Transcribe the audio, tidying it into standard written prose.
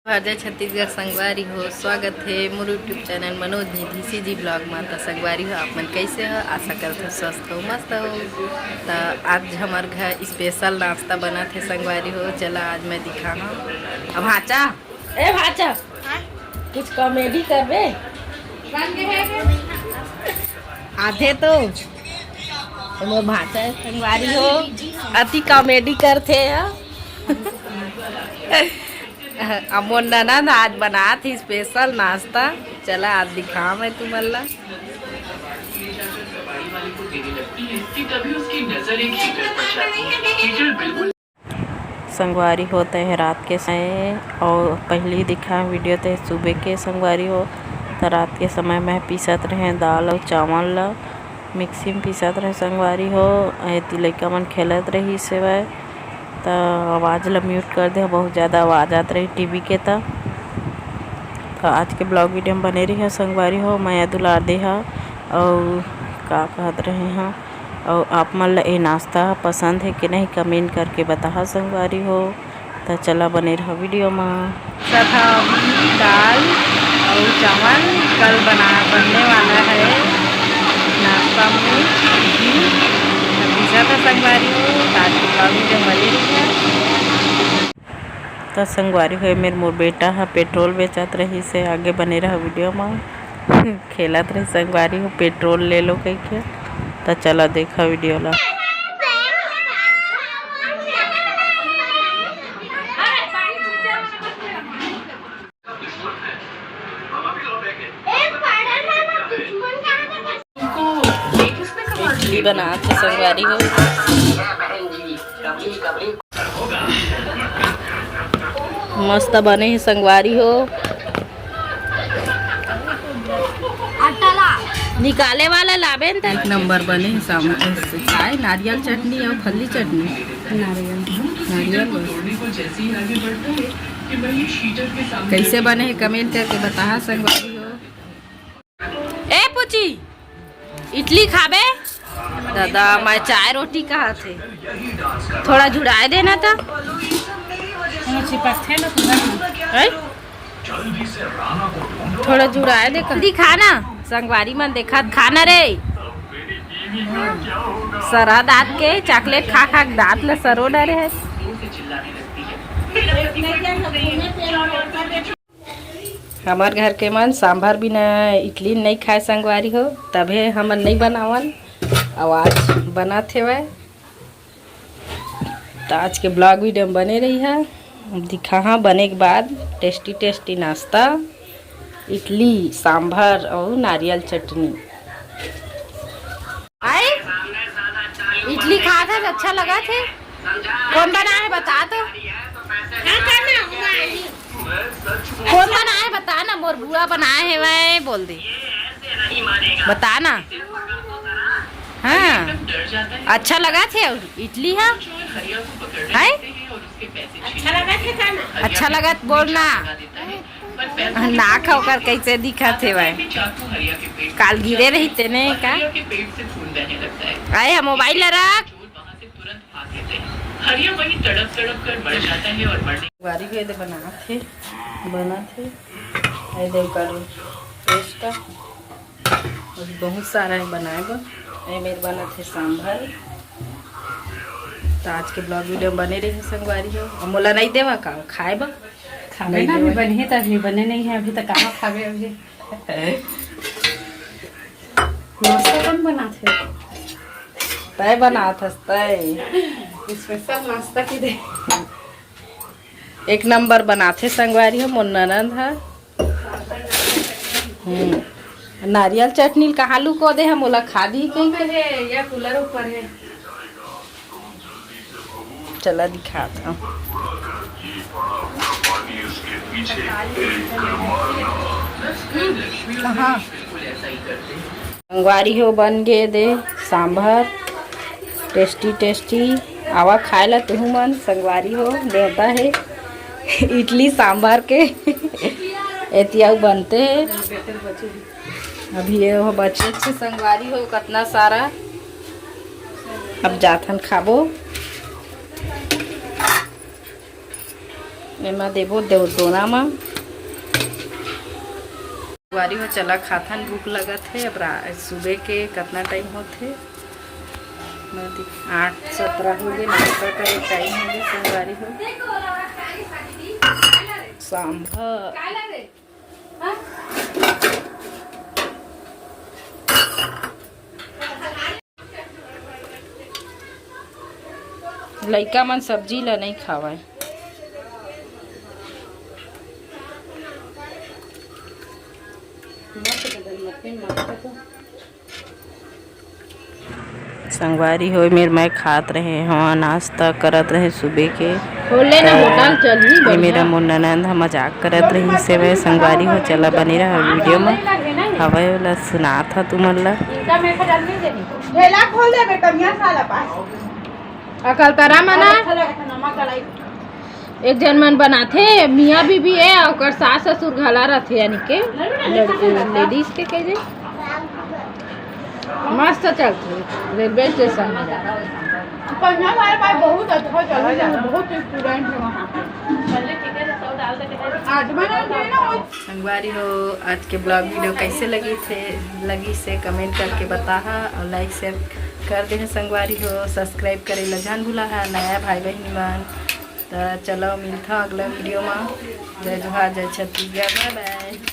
भारतीय छत्तीसगढ़ संगवारी हो स्वागत है मोर YouTube channel Manoj Nidhi ji blog में। तो संगवारी हो आप मन कैसे हो, आशा करते हो स्वस्थ हो मस्त हो। तो आज हमारे घर स्पेशल नाश्ता बना थे संगवारी हो। चला आज मैं दिखा हूँ। अब भाचा ए भाचा कुछ कॉमेडी कर बे आधे तो मोर भाचा संगवारी हो अति कॉमेडी करते है। अमोन ननद आज बना थी स्पेशल नाश्ता। चला आज दिखा मैं तुम्हारा। संगवारी होते है रात के समय और पहले दिखा वीडियो थे सुबह के संगवारी हो। तो रात के समय में पीसत रहे दाल और चावल ला मिक्सी में पीसत रहे संगवारी हो। लड़का मन खेलत रही सेवा तो आवाज़ ला म्यूट कर दे, बहुत ज़्यादा आवाज़ आत रही टीवी के। तो आज के ब्लॉग वीडियो में बने रही है संगवारी हो। मैं दुलार दे हा और का कहत रहे हैं और आप मन ला ये नाश्ता पसंद है कि नहीं कमेंट करके बता संगवारी हो। तो चला बने रहा वीडियो में। दाल और चावल कल बनने वाला है नाश्ता में था संगवारी हो। आज की ब्लॉग वीडियो बनी रही है। तो संगवारी हो मेरे मोर बेटा है पेट्रोल बेचत रही से आगे बने रहा वीडियो में खेलत रही संगवारी हो पेट्रोल ले लो कह के। तो चला देखा वीडियो ला। इडली बनाते संगवारी हो। मस्त बने ही संगवारी हो। निकाले वाला लाबे न एक नंबर बने चाय नारियल चटनी और फली चटनी नारियल कैसे बने है कमेंट करके बता संगवारी हो। ए पुची इडली खाबे दादा मैं चाय रोटी कहा थे थोड़ा जुड़ाए देना था। थोड़ा जुड़ाए दे जल्दी खाना संगवारी मन देखा खाना रे सरा दांत के चॉकलेट खा खा दांत ल सरो डरे है। हमार घर के मन सांभर भी न इडली नहीं खाए संगवारी हो तबे हमन नहीं बनावन आवाज बना थे वह। तो आज के ब्लॉग वीडियो में बने रही है दिखा हाँ बने के बाद टेस्टी टेस्टी नाश्ता इडली सांभर और नारियल चटनी। आए इडली खा था अच्छा लगा थे कौन बना है बता तो कौन बनाए बता ना मोर बुआ बनाए है वह बोल दे बता ना। हाँ अच्छा लगा थे और इडली है अच्छा लगा बोलना ना खाओ कर कैसे दिखा थे वह काल गिरे रही तेने का आए मोबाइल रख गाड़ी के दे बना थे पेस्ट और बहुत सारा है बनाए ये मेरे बना थे सांभर। तो आज के ब्लॉग वीडियो बने रही है संगवारी हो। मोला नहीं देवा का खाए बा खावे ना अभी बनी है तो अभी बने नहीं है अभी तक कहाँ खावे अभी नाश्ता कौन बना थे तय बना था तय स्पेशल नाश्ता की दे एक नंबर बनाते संगवारी हो मोर ननद है। नारियल चटनी कहाँ लुको दे हम मोला खा दी कहीं या कूलर ऊपर है। चला दिखा था संगवारी हो बन गए दे सांभर टेस्टी टेस्टी आवा खाए ला तुम मन संगवारी हो देता है इडली सांभर के एतिया बनते हैं अभी ये हो बचे थे संगवारी हो कितना सारा अब जाथन खाबो। एमा देबो देव दोना में संगवारी हो चला खाथन भूख लगत है। अब सुबह के कितना टाइम होते 8:17 हो गए। नाश्ता करे टाइम हो गया। संगवारी हो सांभर लइका मन सब्जी ला नहीं खावाए। संगवारी हो मेरे मैं खात रहे हाँ नाश्ता करत रहे सुबह के। होटल चली मेरा मुन्ना नंद मजाक करत रही से मैं संगवारी हो चला बनी रहा वीडियो में हवा वाला सुना था तुमन ला। अकल तरा मना एक जन मन बनाथे मियाँ बीबी है और सास ससुर घला रहथे यानी के लेडीज के कहे मस्त चलते रेलवे स्टेशन में बहुत अच्छा बहुत स्टूडेंट है वहाँ संगवारी हो आज के ब्लॉग वीडियो कैसे लगी से कमेंट करके बता और लाइक शेयर कर दे। संगवारी हो सब्सक्राइब करे ला जान भूला है नया भाई बहनी मन। तो चलो मिलता अगला वीडियो में। जय जोहार जय छत्तीसगढ़ बाय बाय।